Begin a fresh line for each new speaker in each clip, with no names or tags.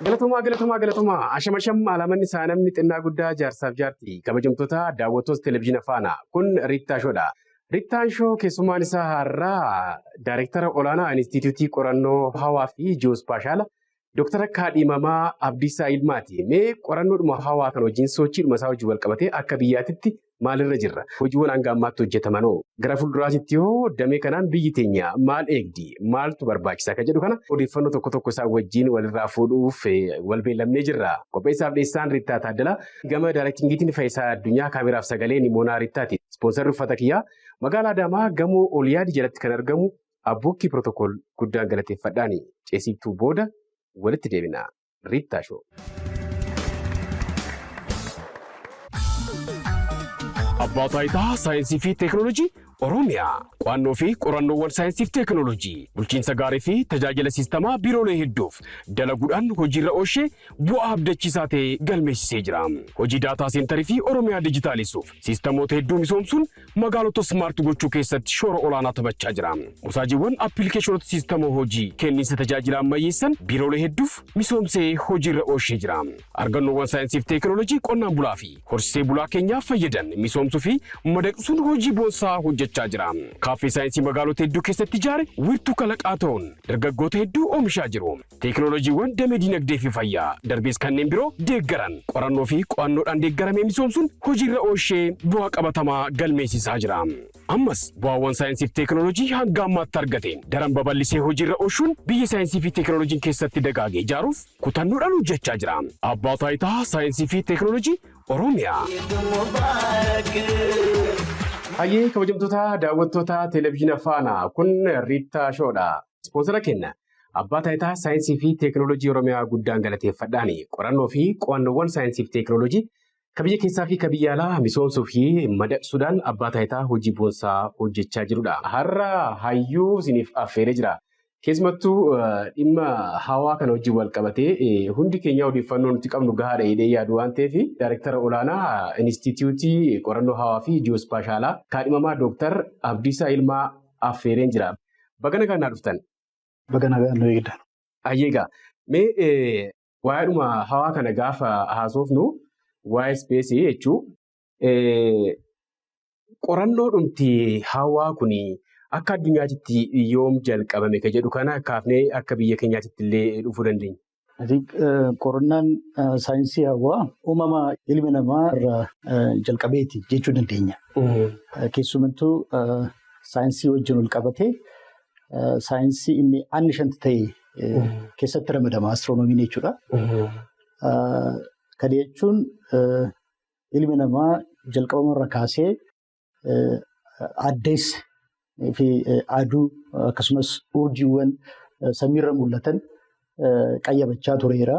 Galatoomaa ashamasham alamanni saanamni xinnaa guddaa jaarsaaf jaartii kabajamtoota daawwattoota televezyiina faana kun Riittaa Shoodha. Riittaan Shoo keessummaan isaa har'aa Daayireektara olaanaa Inistituutii Qorannoo Hawaa fi Ji'oospaashaala Dooktara Kaadhimamaa Abdiisaa Ilmaati. Mee qorannoodhuma hawaa kan wajjin sochiidhuma isaa wajjin wal qabatee akka biyyaatitti maalirra jirra? Hojiiwwan hanga ammaatti hojjetamanoo gara fuulduraatti yoo damee kanaan biyyi teenya maal eegdi? Maaltu barbaachisaa kan jedhu kana odeeffannoo tokko isaa wajjin walirraa fuudhuuf walbeellamnee jirra. Qopheessaaf dhiyeessaan Riittaa Taaddalaa gama Daayirektingiitiin Faayisaa Addunyaa kaameraaf sagalee Nimoonaa Riittaati. Ispoonsarri uffata kiyyaa magaalaa Adaamaa gamoo Oliyaadii jalatti kan argamu Abbuukii Pirootokool guddaan galateeffadhaani. Ceesiftuu booda walitti deebina. Riittaa Shoo. Abbaa Taayitaa Saayinsii fi Teekinooloojii Oromiyaa qo'annoo fi qorannoowwan saayinsii fi teekinooloojii bulchiinsa gaarii fi tajaajila siistamaa biiroolee hedduuf dalaguudhaan hojiirra oolchee bu'aa abdachiisaa ta'e galmeessisee jira. Hojii daataa seentarii fi Oromiyaa dijitaalisuuf siistamoota hedduu misoomsuun magaalota smaart gochuu keessatti shoora olaanaa taphachaa jira. Musaajiiwwan appilikeeshinoota siistamoo hojii kenniinsa tajaajila ammayyeessan biiroolee hedduuf misoomsee hojiirra oolchee jira. Argannoowwan saayinsii fi teekinooloojii qonnaan bulaa fi horsiisee bulaa keenyaaf fayyadan misoomsuu fi madaqsuun hojii boonsaa hojjechaa jira. Kaaffee saayinsii magaalota hedduu keessatti ijaare wiirtuu kalaqaa ta'uun dargaggoota hedduu oomishaa jiru. Teekinooloojiiwwan damee dinagdee fi fayyaa darbees kanneen biroo deeggaran qorannoo fi qo'annoodhaan deeggaramee misoomsuun hojiirra oolchee bu'aa qabatamaa galmeessisaa jira. Ammas bu'aawwan saayinsii fi teekinooloojii hanga ammaatti argateen daran babal'isee hojiirra oolchuun biyya saayinsii fi teekinooloojiin keessatti dagaagee ijaaruuf kutannoodhaan hojjechaa jira. Abbaa Taayitaa Saayinsii fi Teekinooloojii Oromiyaa. Hayyee kabajamtoota daawwattoota televezyiina faana kun Riittaa Shoodha. Ispoonsara kenna Abbaa Taayitaa Saayinsii fi Teekinooloojii Oromiyaa guddaan galateeffadhaani. Qorannoo fi qo'annoowwan saayinsii fi teekinooloojii kan biyya keessaa fi kan biyya alaa misoomsuu fi madaqsuudhaan Abbaa Taayitaa hojii boonsaa hojjechaa jirudha. Har'a hayyuu isiniif affeeree jira. Keessumattuu dhimma hawaa kana wajjin wal qabatee hundi keenya odeeffannoo nuti qabnu gahaadha jedhee yaadu waan ta'eef Daayireektara olaanaa Inistituutii Qorannoo Hawaa fi Ji'oospaashaalaa Kaadhimamaa Dooktar Abdiisaa Ilmaa affeereen jira. Baga nagaan naa dhuftan.
Baga nagaan nu eegdan.
Ayyeegaa. Mee waa'eedhuma hawaa kana gaafa haasofnu waa'ee ispeesii jechuun qorannoodhumti hawaa kuni akka addunyaatti yoom jalqabame kan jedhu kana kaafnee akka biyya keenyaatti illee dhufuu dandeenya.
Qorannaan saayinsii hawaa uumama ilmi namaa irraa jalqabeeti jechuu dandeenya. Keessumattuu saayinsii wajjin wal qabatee saayinsii inni annishanti ta'e keessatti ramadama astiroonomiin jechuudha. Kana jechuun ilmi namaa jalqabama irra kaasee addeessa fi aduu akkasumas urjiiwwan samiirra mul'atan qayyabachaa tureera.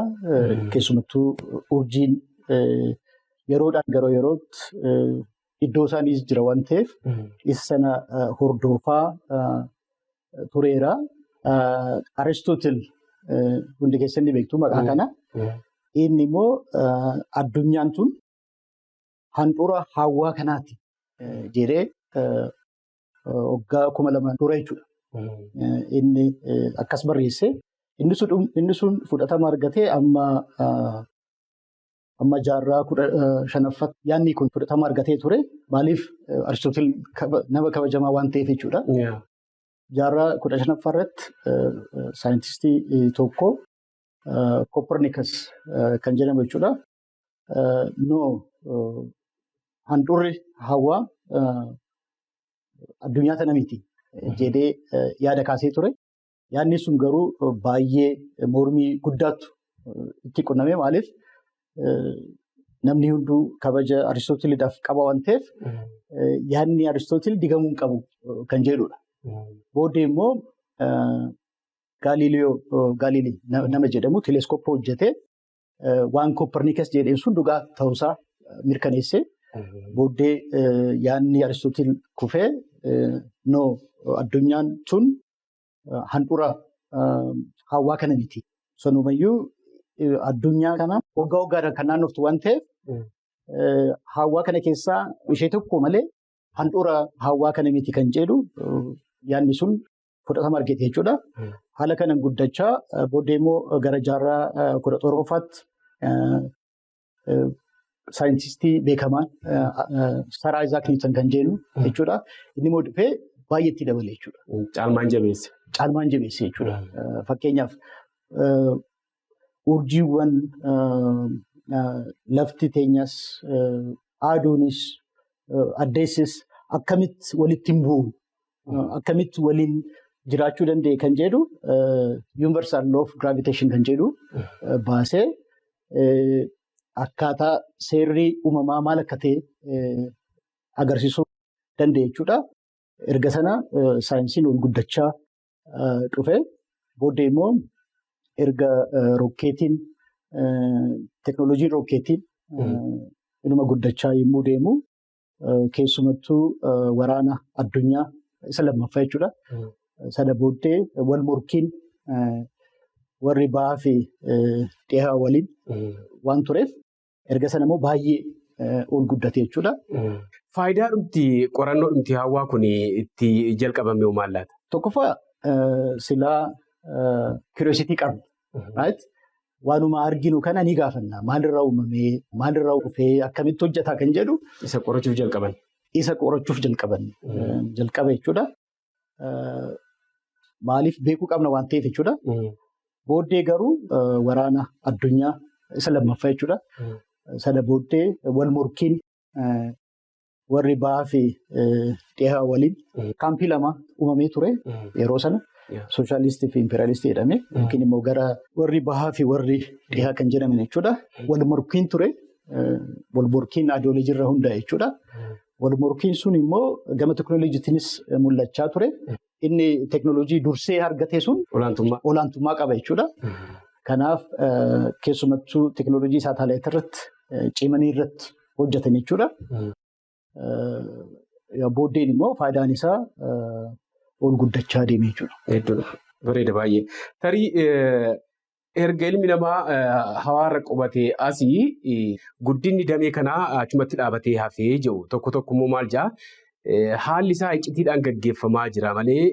Keessumattuu urjiin yeroodhaan gara yerootti iddoo isaaniis jira waan ta'eef isa sana hordofaa tureera. Aristootil hundi keessatti beektu maqaa kana. Inni immoo addunyaan tun handhuura hawaa kanaati jedhee waggaa 2000 dura jechuudha. Inni akkas barreesse. Inni sun fudhatama argatee amma jaarraa 15ffatti yaadni kun fudhatama argatee ture. Maaliif Aristootil nama kabajamaa waan ta'eef jechuudha. Jaarraa 15ffaa irratti saayintistii tokko Kopernikas kan jedhamu jechuudha. Handhuurri hawaa addunyaa tana miti jedhee yaada kaasee ture. Yaadni sun garuu baay'ee mormii guddaatu itti qunname. Maaliif namni hunduu kabaja Aristootiliidhaaf qaba waan ta'eef yaadni Aristootil digamuu hin qabu kan jedhudha. Booddee immoo Gaalilii nama jedhamu teleeskooppii hojjetee waan Kopernikas jedheen sun dhugaa ta'uusaa mirkaneessee booddee yaadni Aristootil kufee addunyaan tun handhuura hawaa kana miti. Sanumayyuu addunyaa kana waggaa waggaadhaan kan naannoftu waan ta'eef hawaa kana keessaa ishee tokko malee handhuura hawaa kana miti kan jedhu yaadni sun fudhatama argate jechuudha. haala kanaan guddachaa booddee immoo gara jaarraa 17ffaatti saayintistii beekamaan Sir Isaac Newton kan jennu jechuudha. Inni immoo dhufee baay'eetti dabale jechuudha.
Caalmaan jabeesse.
Caalmaan jabeesse jechuudha. Fakkeenyaaf urjiiwwan lafti teenyas aduunis addeessis akkamitti walitti hin bu'u akkamitti waliin jiraachuu danda'e kan jedhu universal law of gravitation kan jedhu baasee akkaataa seerri uumamaa maal akka ta'e agarsiisuu danda'e jechuudha. Erga sana saayinsiin ol guddachaa dhufe booddee immoo erga rokkeetiin teeknooloojiin rokkeetiin inuma guddachaa yommuu deemu keessumattuu waraana addunyaa isa lammaffaa jechuudha. Sana booddee wal morkiin warri bahaa fi dhihaa waliin waan tureef erga sana immoo baay'ee ol guddate jechuudha.
Faayidaa dhumti qorannoo dhumti hawaa kun itti jalqabame maal laata?
Tokkoffaa silaa curiosity qabna. Waanuma arginu kana ni gaafanna. Maalirraa uumamee, maalirraa dhufee, akkamitti hojjetaa kan jedhu.
Isa qorachuuf jalqaban.
Isa qorachuuf jalqaban. Jalqaba jechuudha. Maaliif beekuu qabna waan ta'eef jechuudha. Booddee garuu waraana addunyaa isa lammaffaa jechuudha. Sana booddee wal morkiin warri bahaa fi dhihaa waliin kaampii lama uumamee ture yeroo sana. Sooshaalistii fi imperiyaalistii jedhame yookiin immoo gara warri bahaa fi warri dhihaa kan jedhaman jechuudha. Wal morkiin ture. Wal morkiin ideoloojii irra hundaa'e jechuudha. Wal morkiin sun immoo gama teeknooloojiitiinis mul'achaa ture. Inni teeknooloojii dursee argate sun olaantummaa qaba jechuudha. Kanaaf keessumattuu teeknooloojii saatalaayit irratti cimanii irratti hojjetan jechuudha. Booddeen immoo faayidaan isaa ol guddachaa deeme jechuudha.
Hedduudha. Bareeda baay'ee. Tarii erga ilmi namaa hawaarra qubatee asii guddinni damee kanaa achumatti dhaabatee hafee jiru tokko immoo maal jaa haalli isaa iccitiidhaan gaggeeffamaa jira malee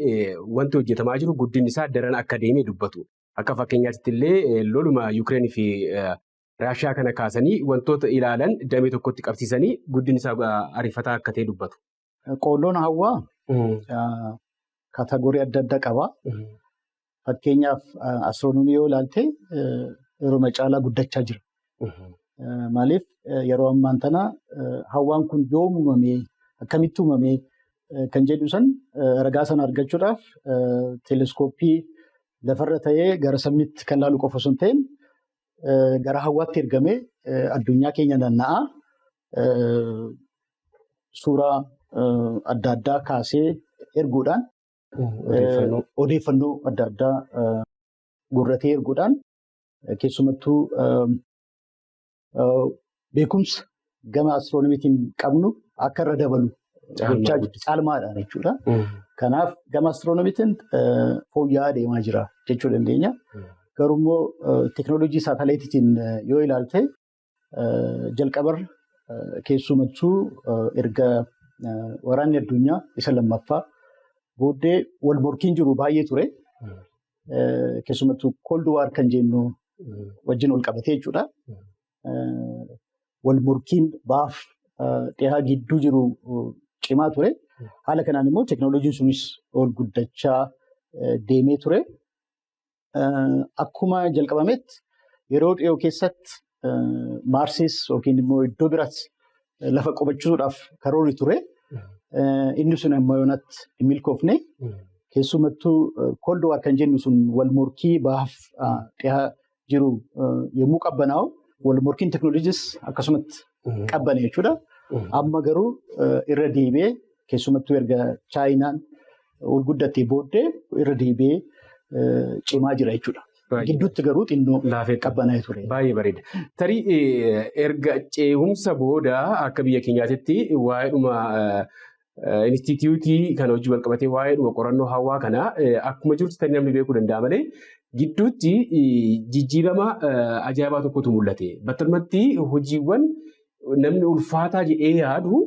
wanti hojjetamaa jiru guddinni isaa daran akka deemee dubbatu. Akka fakkeenyaatti illee loluma Yuukireenii fi Raashiyaa kana kaasanii wantoota ilaalan damee tokkotti qabsiisanii guddinni isaa ariifataa akka ta'e dubbatu.
Qoolloon hawaa kaatagoorii adda addaa qaba. Fakkeenyaaf astiroonomii yoo ilaalte yeroo caalaa guddachaa jira. Maaliif yeroo ammaan tana hawaan kun yoom uumamee akkamitti uumamee kan jedhu san ragaa sana argachuudhaaf teeleskooppii lafarra ta'ee gara samiitti kan laalu qofa osoo hin ta'in gara hawaatti ergamee addunyaa keenya naanna'aa suuraa adda addaa kaasee erguudhaan odeeffannoo adda addaa guurratee erguudhaan keessumattuu beekumsa gama astiroonomiitiin qabnu akka irra dabalu caalmaadhaan jechuudha. Kanaaf gama astiroonomiitiin fooyya'aa deemaa jira jechuu dandeenya. Garuu immoo teeknooloojii saatalaayitiitiin yoo ilaalte jalqabarra keessumattuu erga waraanni addunyaa isa lammaffaa booddee wal morkiin jiru baay'ee ture. Keessumattuu cold war kan jennu wajjin wal qabatee jechuudha. Wal morkiin baaf dhihaa gidduu jiru cimaa ture. Haala kanaan immoo teeknooloojiin sunis ol guddachaa deemee ture. Akkuma jalqabametti yeroo dhiyoo keessatti Maarsis yookiin immoo iddoo biraatti lafa qubachiisuudhaaf karoorri ture. Inni sun ammoo yoonatti hin milkoofne keessumattuu cold war kan jennu sun wal morkii baaf dhihaa jiru yommuu qabbanaa'u wal morkiin teeknooloojiis akkasumatti qabbane jechuudha. Amma garuu irra deebi'ee keessumattuu erga Chaayinaan ol guddattee booddee irra deebi'ee cimaa jira jechuudha. Gidduutti garuu xinnoo qabbanaa'ee ture.
Baay'ee bareeda. Tarii erga ce'umsa booda akka biyya keenyaatti waa'eedhuma Inistituutii kana hojii walqabatee waa'eedhuma qorannoo hawaa kanaa akkuma jirtu ta'anii namni beekuu danda'a malee gidduutti jijjiirama ajaa'ibaa tokkotu mul'ate. Battalumatti hojiiwwan namni ulfaataa jedhee yaadu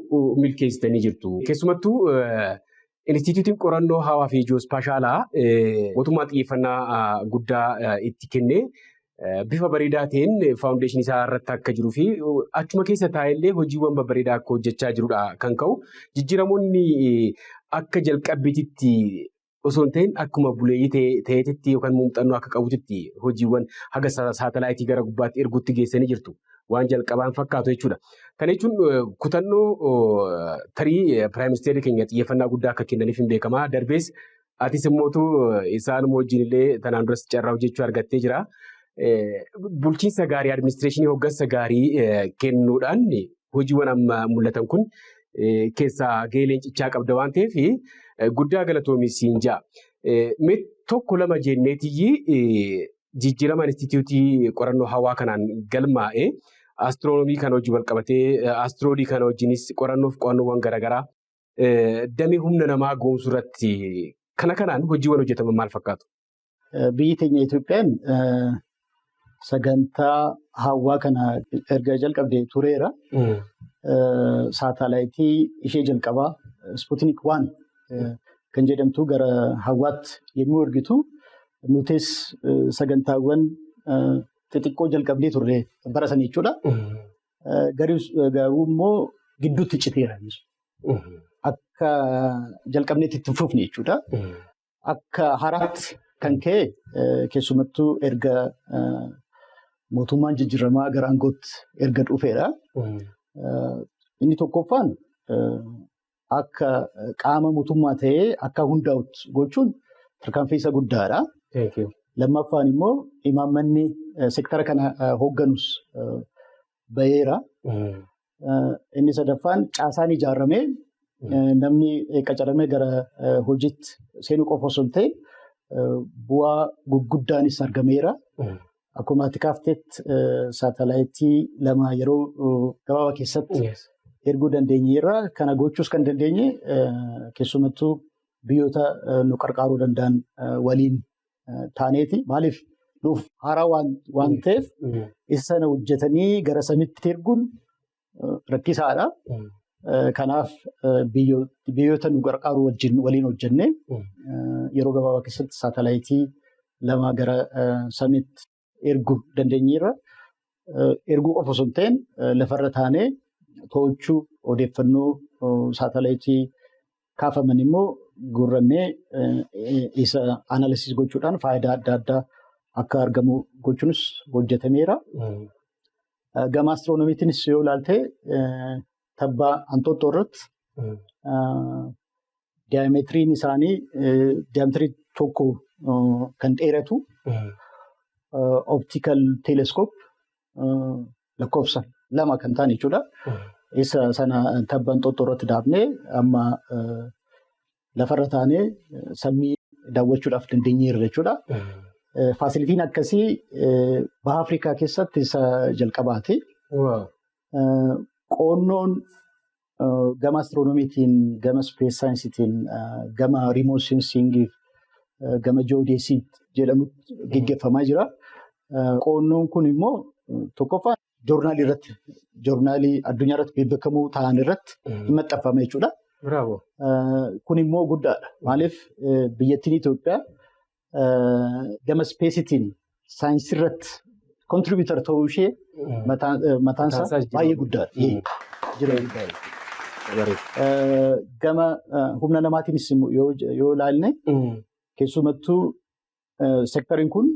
milkeessitanii jirtu. Keessumattuu Inistituutiin qorannoo hawaa fi ji'oospaashaalaa mootummaan xiyyeeffannaa guddaa itti kennee bifa bareedaa ta'een faawundeeshinii isaa irratti akka jiruu fi achuma keessa taa'ellee hojiiwwan babbareedaa akka hojjechaa jirudha kan ka'u. Jijjiiramoonni akka jalqabbiitti osoo hin ta'in akkuma buleeyyii ta'eetitti yookaan muuxannoo akka qabutti hojiiwwan haga saatalaayitii gara gubbaatti erguutti geessanii jirtu. Waan jalqabaan fakkaatu jechuudha. Kana jechuun kutannoo tarii Piraayim Ministeerri keenya xiyyeeffannaa guddaa akka kennaniif hin beekamaa. Darbees atis immoo isaanuma wajjin illee tanaan duras carraa hojjechuu argattee jira. Bulchiinsa gaarii adiministireeshinii hoggansa gaarii kennuudhaan hojiiwwan amma mul'atan kun keessaa gahee leencichaa qabda waan ta'eef guddaa galatoomi siin ja'a. Mee tokko lama jenneetiyyi jijjiirama inistituutii qorannoo hawaa kanaan galmaa'ee astiroonomii kana hojii walqabatee astroolii kana wajjinis qorannoof qo'annoowwan garaagaraa damee humna namaa goomsuu irratti kanaan hojiiwwan hojjetaman maal fakkaatu?
Biyyi teenya Itoophiyaan sagantaa hawaa kana erga jalqabdee tureera. Saatalaayitii ishee jalqabaa Sputnik 1 kan jedhamtu gara hawaatti yommuu ergitu nutis sagantaawwan xixiqqoo jalqabdee turre bara sana jechuudha. Garuu immoo gidduutti citeera. Akka jalqabneetti itti fufne jechuudha. Akka haraatti kan ka'e keessumattuu erga mootummaan jijjiiramaa gara aangootti erga dhufeera. Inni tokkoffaan akka qaama mootummaa ta'ee akka hundaa'utti gochuun tarkaanfii isa guddaadha. Lammaffaan immoo imaammanni sektara kana hoogganus baheera. Inni sadaffaan caasaan ijaaramee namni qacaramee gara hojiitti seenuu qofa osoo hin ta'in bu'aa gurguddaanis argameera. Akkuma ati kaaftetti saatalaayitii 2 yeroo gabaabaa keessatti erguu dandeenyeerra. Kana gochuus kan dandeenye keessumattuu biyyoota nu qarqaaruu danda'an waliin taaneeti. Maaliif nuuf haaraa waan ta'eef isa sana hojjetanii gara samitti erguun rakkisaadha. Kanaaf biyyoota nu qarqaaru waliin hojjennee yeroo gabaabaa keessatti saatalaayitii 2 gara samitti erguu dandeenyeerra. Erguu qofa osoo hin ta'in lafarra taanee to'achuu odeeffannoo saatalaayitii kaafaman immoo guurrannee isa analysis gochuudhaan faayidaa adda addaa akka argamu gochuunis hojjetameera. Gama astiroonomiitiinis yoo ilaalte tabba Anxooxxoo irratti diyaametiriin isaanii diyaametiri tokko kan dheeratu optical telescope lakkoofsa 2 kan ta'an jechuudha. Isa sana tabba Anxooxxoo irratti dhaabnee amma lafarra taanee samii daawwachuudhaaf dandeenyeerra jechuudha. Faasilitiin akkasii baha Afrikaa keessatti isa jalqabaati. Qoonnoon gama astiroonomiitiin, gama space saayinsiitiin, gama remote sensing, gama geodesii jedhamutti gaggeeffamaa jira. Qoonnoon kun immoo tokkoffaan joornaalii addunyaa irratti beekamoo ta'an irratti maxxanfama jechuudha. Kun immoo guddaadha. Maaliif biyyattiin Itoophiyaa gama speesitiin saayinsii irratti kontribiutar ta'uu ishee mataan isaa baay'ee guddaadha. Gama humna namaatiinis yoo ilaalle keessumattuu sektariin kun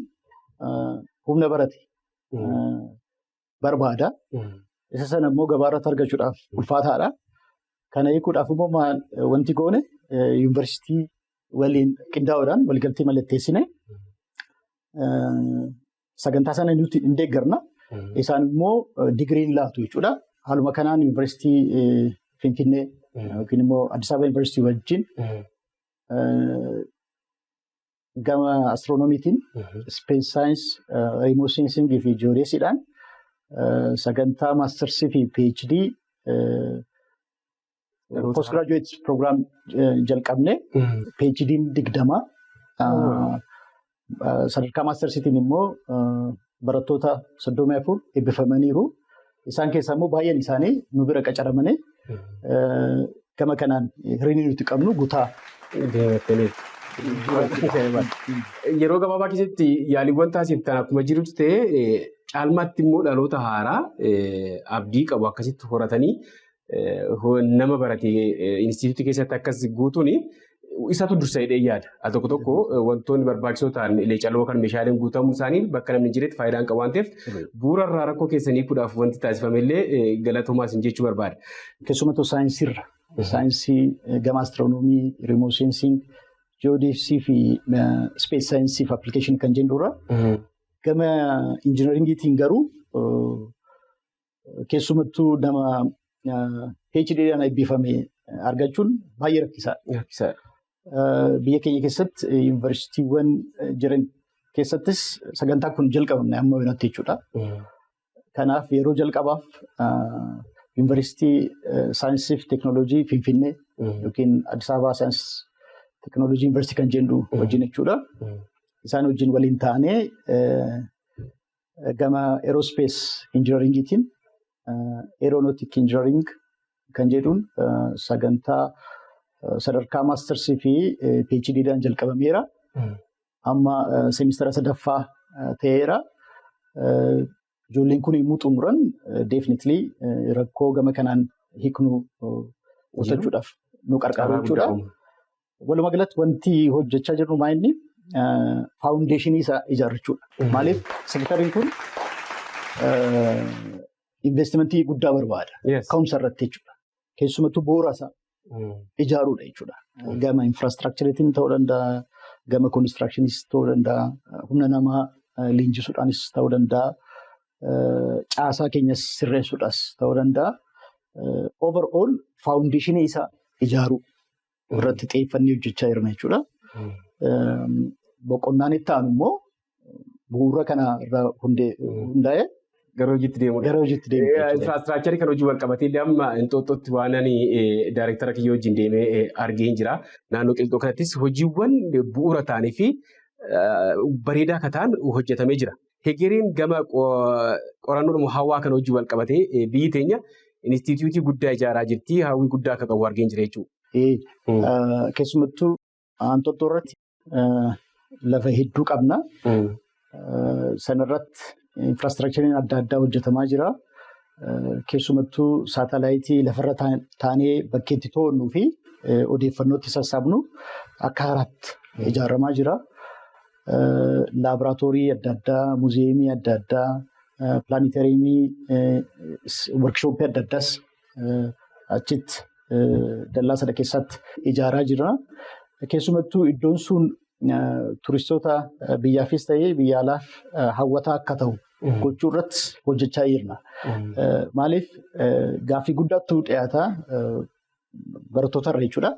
humna barate barbaada. Isa sana immoo gabaarratti argachuudhaaf ulfaataadha. Kana hiikuudhaaf immoo wanti goone yuunivarsiitii waliin qindaa'uudhaan waliigaltee mallatteessine sagantaa sana nuti hin deeggarna. Isaan immoo digiriin laatu jechuudha. Haaluma kanaan yuunivarsiitii Finfinnee yookiin immoo Addis Ababa yuunivarsiitii wajjin gama astiroonomiitiin space science, remote sensing fi geodesiidhaan sagantaa maastersii fi PhD postgraduate program jalqabne PhD'n 20 sadarkaa maastersiitiin immoo barattoota 34 eebbifamaniiru. Isaan keessaa immoo baay'een isaanii nu bira qacaramanii gama kanaan hiriirri nuti qabnu guutaa
Yeroo gabaabaa keessatti yaaliiwwan taasiftan akkuma jirutti ta'ee caalmaatti immoo dhaloota haaraa abdii qabu akkasitti horatanii nama barate instituutii keessatti akkas guutuun isatu dursa hidhee yaada. Al tokko tokko wantoonni barbaachisoo ta'an leecaloo kan meeshaaleen guutamuu isaanii bakka namni jiretti faayidaan qabu waan ta'eef bu'uura irraa rakkoo keessanii kudhaaf wanti taasifamellee galatoomaas hin jechuu barbaada.
Keessumattuu saayinsiirra saayinsii gama astiroonoomii, riimoot seensiing, ji'oodeesii fi ispees saayinsii fi appilikeeshinii kan jennurra gama injiinaringiitiin garuu keessumattuu nama PhD'dhaan eebbifame argachuun baay'ee rakkisaadha. Biyya keenya keessatti yuunivarsiitiiwwan jiran keessattis sagantaa kun jalqabamne amma wayinatti jechuudha. Kanaaf yeroo jalqabaaf yuunivarsiitii saayinsii fi teekinooloojii Finfinnee yookiin Addis Ababaa saayinsii teekinooloojii yuunivarsiitii kan jennu wajjin jechuudha. Isaan wajjin waliin taanee gama aerospace injiinaringiitiin aeronautic engineering kan jedhuun sagantaa sadarkaa maastersii fi PhD'dhaan jalqabameera. Amma seemistara sadaffaa ta'eera. Ijoolleen kun yommuu xumuran definitely rakkoo gama kanaan hiiknu gochuudhaaf nu gargaaru jechuudha. Walumaa galatti wanti hojjechaa jirru maayinni faawundeeshinii isaa ijaarrachuudha. Maaliif sektariin kun investimentii guddaa barbaada. Ka'umsa irratti jechuudha. Keessumattuu bu'uura isaa ijaaruudha jechuudha. Gama infraastiraakchariitiin ta'uu danda'a, gama koonistiraakshiniis ta'uu danda'a, humna namaa leenjisuudhaanis ta'uu danda'a, caasaa keenyas sirreessuudhaas ta'uu danda'a. Overall faawundeeshinii isaa ijaaruu irratti xiyyeeffannee hojjechaa jirna jechuudha. Boqonnaan itti aanu immoo bu'uura kana irraa hundaa'ee
gara hojiitti deemudha. Infraastiraakcharii kan hojii wal qabatee amma Inxooxxootti waan ani daayireektara kiyya wajjin deemee argee jira. Naannoo Qilxoo kanattis hojiiwwan bu'uura ta'anii fi bareedaa akka ta'an hojjetamee jira. Hegereen gama qorannoo hawaa kan hojii wal qabatee biyyi teenya inistituutii guddaa ijaaraa jirti. Hawwii guddaa akka qabu argee jira jechuudha.
Keessumattuu Inxooxxoo irratti lafa hedduu qabna. Sanarratti infraastiraakchariin adda addaa hojjetamaa jira. Keessumattuu saatalaayitii lafarra taanee bakkeetti to'annuu fi odeeffannootti sassaabnu akka haaraatti ijaaramaa jira. Laaboraatoorii adda addaa, muuziyeemii adda addaa, pilaanitariimii, workshooppii adda addaas achitti dallaa sana keessatti ijaaraa jira. Keessumattuu iddoon sun turistoota biyyaafis ta'ee biyya alaaf hawwataa akka ta'u gochuu irratti hojjechaa jirna. Maaliif gaaffii guddaatu dhiyaata barattoota irra jechuudha.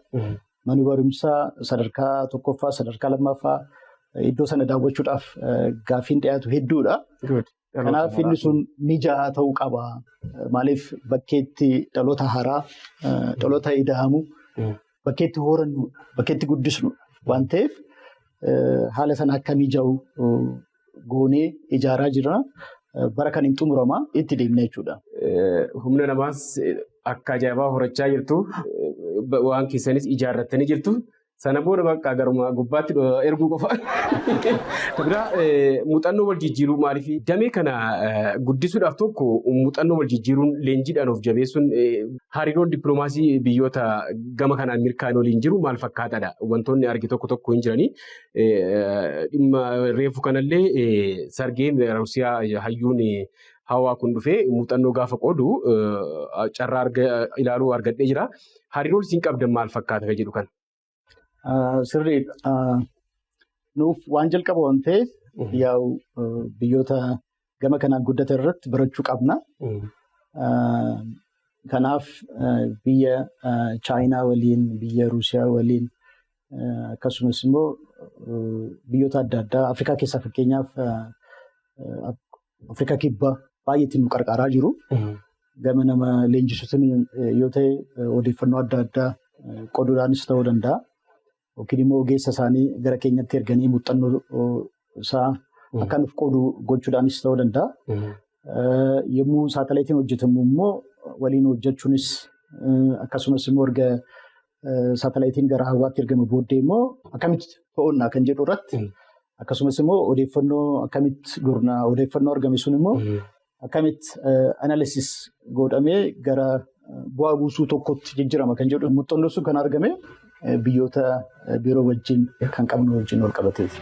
Manni barumsaa sadarkaa tokkoffaa, sadarkaa lammaffaa iddoo sana daawwachuudhaaf gaaffiin dhiyaatu hedduudha. Kanaaf inni sun mijaa'aa ta'uu qaba. Maaliif bakkeetti dhaloota haaraa, dhaloota ida'amu, bakkeetti horannu, bakkeetti guddisnu waan ta'eef haala sana akka mijaa'u goonee ijaaraa jirra. Bara kan hin xumurama itti deemna jechuudha.
Humna namaas akka ajaa'ibaa horachaa jirtu, waan keessanis ijaarrattanii jirtu. Sana booda bakka garuma gubbaatti erguu qofa. Biraa muuxannoo wal jijjiiruu maaliif damee kana guddisuudhaaf tokko muuxannoo wal jijjiiruun leenjiidhaan of jabeessuun hariiroon dippiloomaasii biyyoota gama kanaan mirkaa'anii waliin jiru maal fakkaataadha? Wantoonni argi tokko hin jiranii. Dhimma reefu kanallee sargeen Rusiyaa hayyuun hawaa kun dhufee muuxannoo gaafa qoodu carraa ilaaluu argadhee jira. Hariiroon isin qabdan maal fakkaata kan jedhu kana?
Sirriidha. Nuuf waan jalqaba waan ta'eef biyyoota gama kanaan guddatan irratti barachuu qabna. Kanaaf biyya Chaayinaa waliin, biyya Ruusiyaa waliin akkasumas immoo biyyoota adda addaa Afrikaa keessaa fakkeenyaaf Afrikaa kibbaa baay'eetti nu gargaaraa jiru. Gama nama leenjisuutiin yoo ta'e odeeffannoo adda addaa qooduudhaanis ta'uu danda'a. Yookiin immoo ogeessa isaanii gara keenyatti erganii muuxannoo isaa akka nuuf qoodu gochuudhaanis ta'uu danda'a. Yommuu saatalaayitiin hojjetamu immoo waliin hojjechuunis akkasumas immoo erga saatalaayitiin gara hawwaatti ergame booddee immoo akkamitti to'annaa kan jedhu irratti akkasumas immoo odeeffannoo akkamitti gurnaa odeeffannoo argame sun immoo akkamitti analysis godhamee gara bu'aa buusuu tokkotti jijjiirama kan jedhu muuxannoo sun kan argame biyyoota biroo wajjin kan qabnu wajjin wal qabateeti.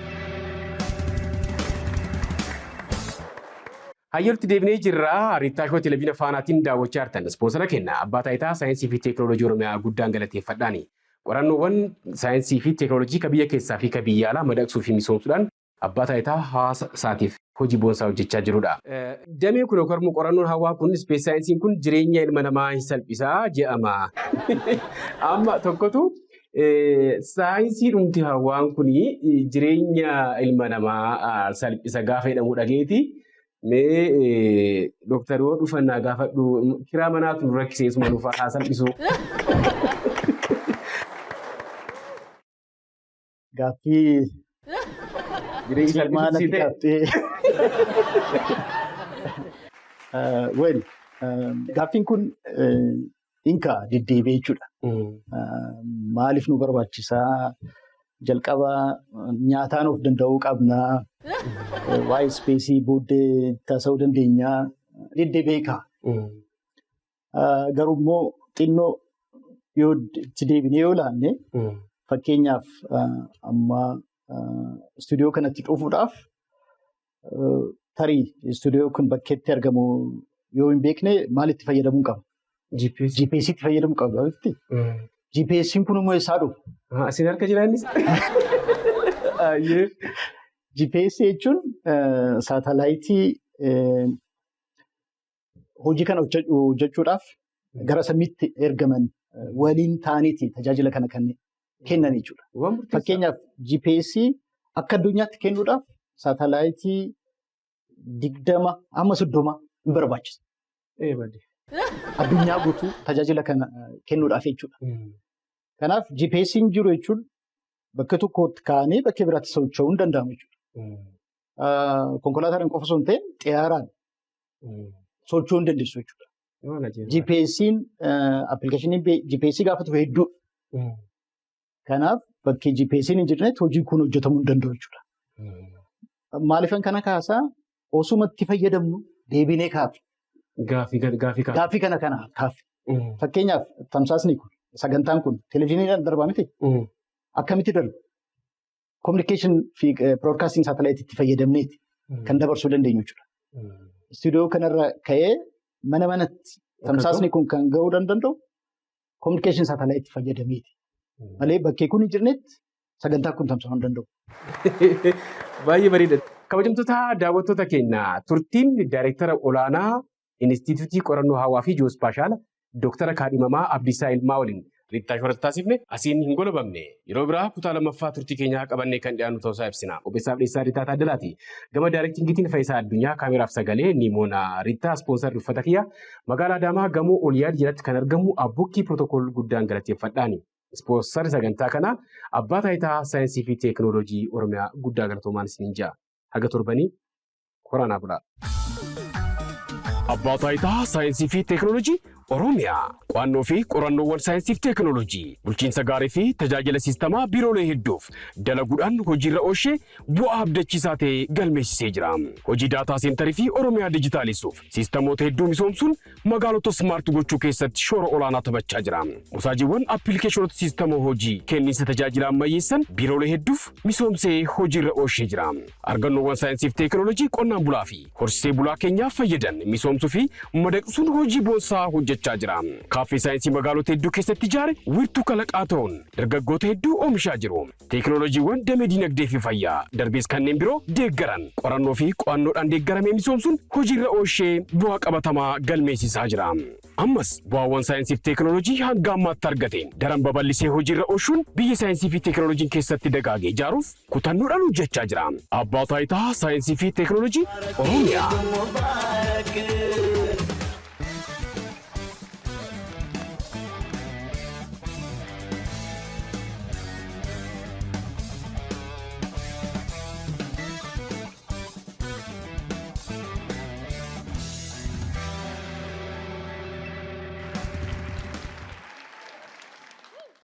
Hayyooti deebinee jirra. Riittaa Shoo Televiziyoona Faanaatiin daawwachaa jirtan. Ispoonsara kenna Abbaa Taayitaa Saayinsii fi Teekinooloojii Oromiyaa guddaan galateeffadhaani. Qorannoowwan saayinsii fi teekinooloojii ka biyya keessaa fi ka biyya alaa madaqsuu fi misoomsuudhaan Abbaa Taayitaa hawaasa isaatiif hojii boonsaa hojjechaa jirudha. Dameen kun yookaan qorannoon hawaa kun ispees saayinsiin kun jireenya ilma namaa hin salphisaa jedhama. Amma tokkotu saayinsii dhumti hawaan kun jireenya ilma namaa salphisa gaafa jedhamu dhageeti. Mee dooktarii dhufannaa gaafadhu kiraa manaatu nu rakkiseesuma nuuf haa salphisu.
Gaaffii
jireenya salphisuu
gaaffiin kun inka deddeebi'ee jechuudha. Maaliif nu barbaachisaa? Jalqaba nyaataan of danda'uu qabnaa. Waa'ee ispeesii booddee taasisuu dandeenya. Deddeebi'ee ka'a. Garuu immoo xinnoo yoo itti deebinee yoo ilaalle fakkeenyaaf amma istuudiyoo kanatti dhufuudhaaf tarii istuudiyoo kun bakkeetti argamu yoo hin beekne maalitti fayyadamuu qaba? GPSitti fayyadamuu qaba. GPSiin kun immoo eessaa dhufu?
Asin harka jiraanis?
GPS jechuun saatalaayitii hojii kana hojjechuudhaaf gara samiitti ergaman waliin ta'aniiti tajaajila kana kan kennan jechuudha. Fakkeenyaaf GPS akka addunyaatti kennuudhaaf saatalaayitii 20 amma 30 hin barbaachisa. Addunyaa guutuu tajaajila kana kennuudhaaf jechuudha. Kanaaf GPSiin jiru jechuun bakka tokkotti kaa'anii bakka biraatti socho'uu hin danda'amu jechuudha. Konkolaataan qofa osoo hin ta'in xiyyaaraan socho'uu hin dandeessu jechuudha. GPSiin appilikeeshiniin GPS gaafatu hedduudha. Kanaaf bakki GPSiin hin jirretti hojiin kun hojjetamuu hin danda'u jechuudha. Maaliifan kana kaasaa osumatti fayyadamnu deebinee kaafu. Gaaffii kana kaafi. Fakkeenyaaf tamsaasni kun sagantaan kun televezyiiniidhaan darbaa miti. Akkamitti darbu? Communication fi broadcasting saatalaayitiitti fayyadamneeti kan dabarsuu dandeenyu jechuudha. Istuudiyoo kanarra ka'ee mana manatti tamsaasni kun kan ga'uu danda'u communication saatalaayitiitti fayyadameeti. Malee bakkee kun hin jirnetti sagantaan kun tamsa'uu hin danda'u.
Baay'ee bareeda. Kabajamtoota daawwattoota keenya turtiin daayireektara olaanaa Inistituutii Qorannoo Hawaa fi Ji'oospaashaala Dooktara Kaadhimamaa Abdiisaa Ilmaa waliin Riittaa Shoo taasifne asiin hin golobamne. Yeroo biraa kutaa lammaffaa turtii keenyaa qabannee kan dhiyaannu ta'uusaa ibsina. Qopheessaaf dhiyeessaa Riittaa Taaddalaati. Gama daayirektingiitiin Faayisaa Addunyaa kaameraaf sagalee Nimoona Riittaa ispoonsarri uffata kiyya magaalaa Adaamaa gamoo Oliyaad jalatti kan argamu abbukkii pirootokool guddaan galateeffadhaani. Ispoonsarri sagantaa kanaa Abbaa Taayitaa Saayinsii fi Teekinooloojii Oromiyaa guddaa galatoomaan isiniin ja'a. Haga torbanii koraanaa bulaa. Abbaa Taayitaa Saayinsii fi Teekinooloojii Oromiyaa qo'annoo fi qorannoowwan saayinsii fi teekinooloojii bulchiinsa gaarii fi tajaajila siistamaa biiroolee hedduuf dalaguudhaan hojiirra oolchee bu'aa abdachiisaa ta'e galmeessisee jira. Hojii daataa seentarii fi Oromiyaa dijitaalisuuf siistamoota hedduu misoomsuun magaalota smaart gochuu keessatti shoora olaanaa taphachaa jira. Musaajiiwwan appilikeeshinoota siistama hojii kenniinsa tajaajila ammayyeessan biiroolee hedduuf misoomsee hojiirra oolchee jira. Argannoowwan saayinsii fi teekinooloojii qonnaan bulaa fi horsiisee bulaa keenyaaf fayyadan misoomsuu fi madaqsuun hojii boonsaa hojjechaa jira. Kaaffee saayinsii magaalota hedduu keessatti ijaare wiirtuu kalaqaa ta'uun dargaggoota hedduu oomishaa jiru. Teekinooloojiiwwan damee dinagdee fi fayyaa darbees kanneen biroo deeggaran qorannoo fi qo'annoodhaan deeggaramee misoomsuun hojiirra oolchee bu'aa qabatamaa galmeessisaa jira. Ammas bu'aawwan saayinsii fi teekinooloojii hanga ammaatti argateen daran babal'isee hojiirra oolchuun biyya saayinsii fi teekinooloojiin keessatti dagaagee ijaaruuf kutannoodhaan hojjechaa jira. Abbaa Taayitaa Saayinsii fi Teekinooloojii Oromiyaa.